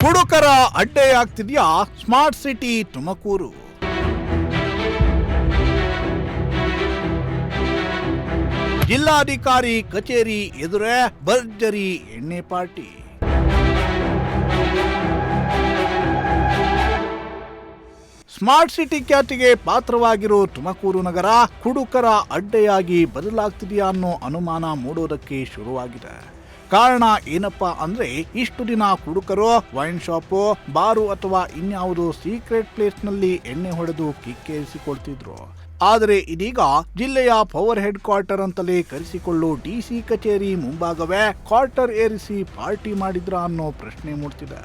ಕುಡುಕರ ಅಡ್ಡೆಯಾಗ್ತಿದೆಯಾ smart city Tumakuru? ಜಿಲ್ಲಾಧಿಕಾರಿ ಕಚೇರಿ ಎದುರೇ ಭರ್ಜರಿ ಎಣ್ಣೆ ಪಾರ್ಟಿ. ಸ್ಮಾರ್ಟ್ ಸಿಟಿ ಖ್ಯಾತಿಗೆ ಪಾತ್ರವಾಗಿರೋ ತುಮಕೂರು ನಗರ ಕುಡುಕರ ಅಡ್ಡೆಯಾಗಿ ಬದಲಾಗ್ತಿದೆಯಾ ಅನ್ನೋ ಅನುಮಾನ ಮೂಡೋದಕ್ಕೆ ಶುರುವಾಗಿದೆ. ಕಾರಣ ಏನಪ್ಪಾ ಅಂದ್ರೆ, ಇಷ್ಟು ದಿನ ಕುಡುಕರು ವೈನ್ ಶಾಪು, ಬಾರು ಅಥವಾ ಇನ್ಯಾವುದೋ ಸೀಕ್ರೆಟ್ ಪ್ಲೇಸ್ ನಲ್ಲಿ ಎಣ್ಣೆ ಹೊಡೆದು ಕಿಕ್ಕೇರಿಸಿಕೊಳ್ತಿದ್ರು. ಆದರೆ ಇದೀಗ ಜಿಲ್ಲೆಯ ಪವರ್ ಹೆಡ್ ಕ್ವಾರ್ಟರ್ ಅಂತಲೇ ಕರೆಸಿಕೊಳ್ಳೋ ಡಿಸಿ ಕಚೇರಿ ಮುಂಭಾಗವೇ ಕ್ವಾರ್ಟರ್ ಏರಿಸಿ ಪಾರ್ಟಿ ಮಾಡಿದ್ರ ಅನ್ನೋ ಪ್ರಶ್ನೆ ಮೂಡ್ತಿದೆ.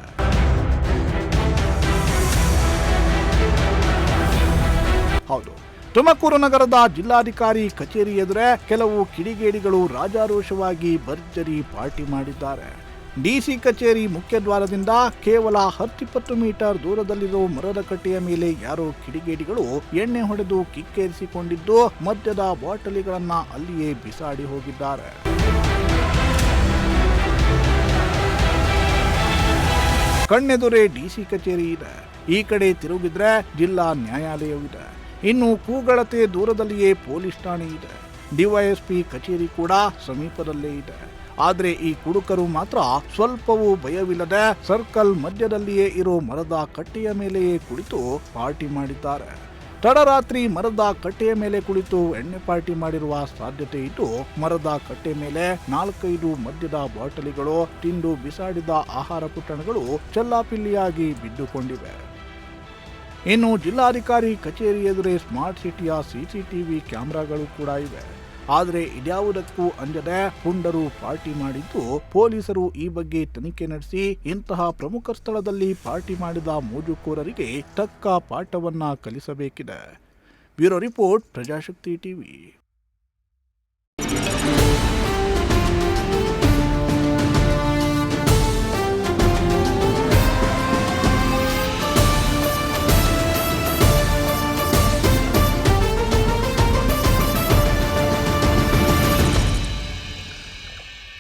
ಹೌದು, ತುಮಕೂರು ನಗರದ ಜಿಲ್ಲಾಧಿಕಾರಿ ಕಚೇರಿ ಎದುರೇ ಕೆಲವು ಕಿಡಿಗೇಡಿಗಳು ರಾಜಾರೋಷವಾಗಿ ಭರ್ಜರಿ ಪಾರ್ಟಿ ಮಾಡಿದ್ದಾರೆ. ಡಿಸಿ ಕಚೇರಿ ಮುಖ್ಯದ್ವಾರದಿಂದ ಕೇವಲ 10-20 ಮೀಟರ್ ದೂರದಲ್ಲಿರೋ ಮರದ ಕಟ್ಟೆಯ ಮೇಲೆ ಯಾರೋ ಕಿಡಿಗೇಡಿಗಳು ಎಣ್ಣೆ ಹೊಡೆದು ಕಿಕ್ಕೇರಿಸಿಕೊಂಡಿದ್ದು ಮದ್ಯದ ಬಾಟಲಿಗಳನ್ನ ಅಲ್ಲಿಯೇ ಬಿಸಾಡಿ ಹೋಗಿದ್ದಾರೆ. ಕಣ್ಣೆದುರೇ ಡಿಸಿ ಕಚೇರಿ ಇದೆ, ಈ ಕಡೆ ತಿರುಗಿದ್ರೆ ಜಿಲ್ಲಾ ನ್ಯಾಯಾಲಯವಿದೆ, ಇನ್ನು ಕೂಗಳತೆ ದೂರದಲ್ಲಿಯೇ ಪೊಲೀಸ್ ಠಾಣೆ ಇದೆ, ಡಿವೈಎಸ್ಪಿ ಕಚೇರಿ ಕೂಡ ಸಮೀಪದಲ್ಲೇ ಇದೆ. ಆದ್ರೆ ಈ ಕುಡುಕರು ಮಾತ್ರ ಸ್ವಲ್ಪವೂ ಭಯವಿಲ್ಲದೆ ಸರ್ಕಲ್ ಮಧ್ಯದಲ್ಲಿಯೇ ಇರೋ ಮರದ ಕಟ್ಟೆಯ ಮೇಲೆಯೇ ಕುಳಿತು ಪಾರ್ಟಿ ಮಾಡಿದ್ದಾರೆ. ತಡರಾತ್ರಿ ಮರದ ಕಟ್ಟೆಯ ಮೇಲೆ ಕುಳಿತು ಎಣ್ಣೆ ಪಾರ್ಟಿ ಮಾಡಿರುವ ಸಾಧ್ಯತೆ ಇದ್ದು, ಮರದ ಕಟ್ಟೆ ಮೇಲೆ 4-5 ಮದ್ಯದ ಬಾಟಲಿಗಳು, ತಿಂದು ಬಿಸಾಡಿದ ಆಹಾರ ಪೊಟ್ಟಣಗಳು ಚೆಲ್ಲಾಪಿಲ್ಲಿಯಾಗಿ ಬಿದ್ದುಕೊಂಡಿವೆ. ಇನ್ನು ಜಿಲ್ಲಾಧಿಕಾರಿ ಕಚೇರಿ ಎದುರೇ ಸ್ಮಾರ್ಟ್ ಸಿಟಿಯ ಸಿಸಿಟಿವಿ ಕ್ಯಾಮೆರಾಗಳು ಕೂಡ ಇವೆ. ಆದರೆ ಇದ್ಯಾವುದಕ್ಕೂ ಅಂಜದೆ ಪುಂಡರು ಪಾರ್ಟಿ ಮಾಡಿದ್ದು, ಪೊಲೀಸರು ಈ ಬಗ್ಗೆ ತನಿಖೆ ನಡೆಸಿ ಇಂತಹ ಪ್ರಮುಖ ಸ್ಥಳದಲ್ಲಿ ಪಾರ್ಟಿ ಮಾಡಿದ ಮೋಜುಕೋರರಿಗೆ ತಕ್ಕ ಪಾಠವನ್ನ ಕಲಿಸಬೇಕಿದೆ. Bureau report, Prajashakti TV.